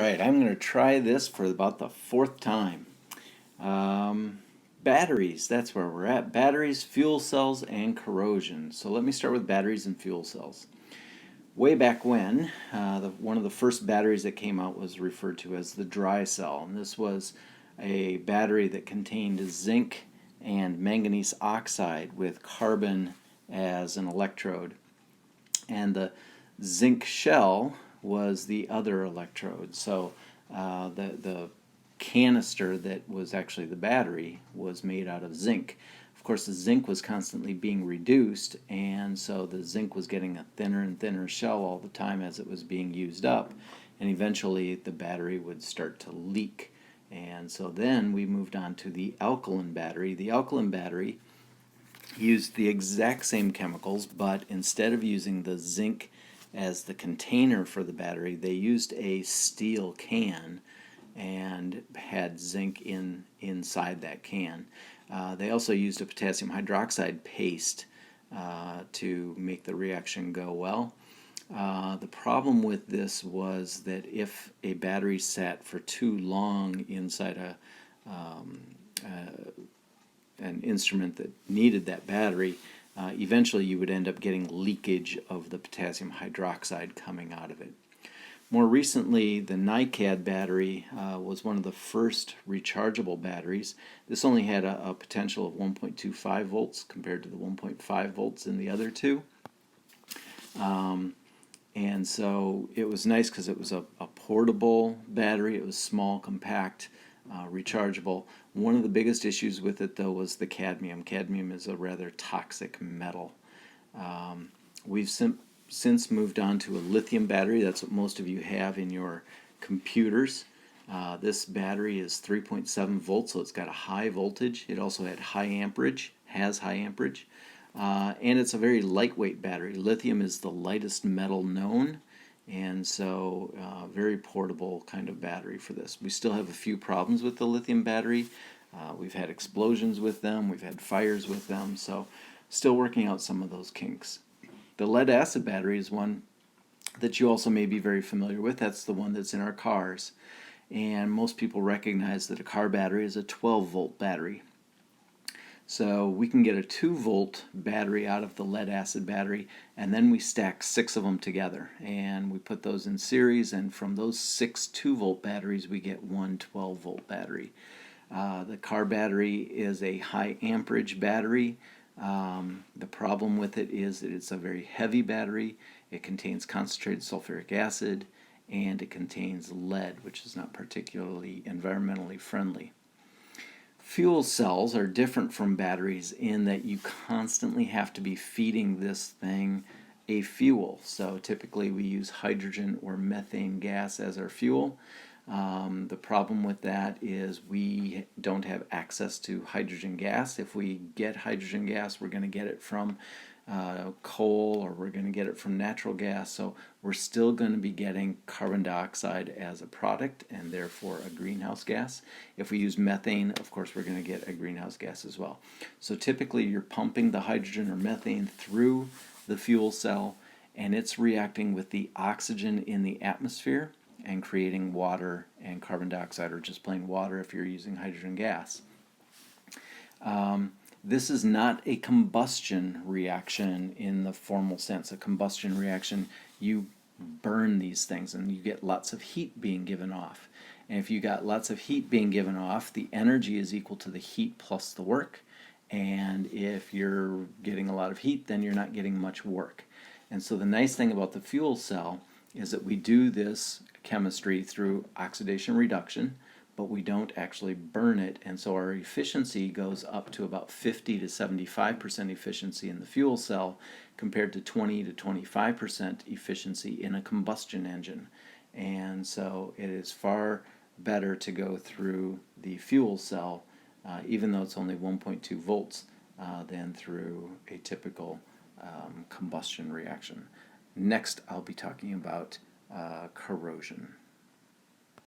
right, I'm going to try this for about the fourth time. Batteries, that's where we're at. Batteries, fuel cells, and corrosion. So let me start with batteries and fuel cells. Way back when, one of the first batteries that came out was referred to as the dry cell. And this was a battery that contained zinc and manganese oxide with carbon as an electrode. And the zinc shell was the other electrode. So the canister that was actually the battery was made out of zinc. Of course, the zinc was constantly being reduced, and so the zinc was getting a thinner and thinner shell all the time as it was being used up, and eventually the battery would start to leak. And so then we moved on to the alkaline battery. The alkaline battery used the exact same chemicals, but instead of using the zinc as the container for the battery, they used a steel can and had zinc inside that can. They also used a potassium hydroxide paste to make the reaction go well. The problem with this was that if a battery sat for too long inside an instrument that needed that battery, eventually you would end up getting leakage of the potassium hydroxide coming out of it. More recently, the NiCad battery was one of the first rechargeable batteries. This only had a potential of 1.25 volts compared to the 1.5 volts in the other two. And so it was nice because it was a portable battery. It was small, compact, rechargeable. One of the biggest issues with it, though, was the cadmium. Cadmium is a rather toxic metal. We've since moved on to a lithium battery. That's what most of you have in your computers. This battery is 3.7 volts, so it's got a high voltage. It also has high amperage, and it's a very lightweight battery. Lithium is the lightest metal known, and so very portable kind of battery for this. We still have a few problems with the lithium battery. We've had explosions with them, we've had fires with them, so still working out some of those kinks. The lead acid battery is one that you also may be very familiar with. That's the one that's in our cars. And most people recognize that a car battery is a 12-volt battery. So we can get a 2-volt battery out of the lead acid battery, and then we stack 6 of them together. And we put those in series, and from those 6 2-volt batteries, we get one 12-volt battery. The car battery is a high amperage battery. The problem with it is that it's a very heavy battery. It contains concentrated sulfuric acid, and it contains lead, which is not particularly environmentally friendly. Fuel cells are different from batteries in that you constantly have to be feeding this thing a fuel. So typically we use hydrogen or methane gas as our fuel. The problem with that is we don't have access to hydrogen gas. If we get hydrogen gas, we're going to get it from coal, or we're going to get it from natural gas. So we're still going to be getting carbon dioxide as a product, and therefore a greenhouse gas. If we use methane, of course, we're going to get a greenhouse gas as well. So typically you're pumping the hydrogen or methane through the fuel cell, and it's reacting with the oxygen in the atmosphere and creating water and carbon dioxide, or just plain water if you're using hydrogen gas. This is not a combustion reaction in the formal sense. A combustion reaction, you burn these things and you get lots of heat being given off. And if you got lots of heat being given off, the energy is equal to the heat plus the work. And if you're getting a lot of heat, then you're not getting much work. And so the nice thing about the fuel cell is that we do this chemistry through oxidation reduction, but we don't actually burn it, and so our efficiency goes up to about 50 to 75% efficiency in the fuel cell compared to 20 to 25% efficiency in a combustion engine. And so it is far better to go through the fuel cell, even though it's only 1.2 volts, than through a typical combustion reaction. Next, I'll be talking about corrosion.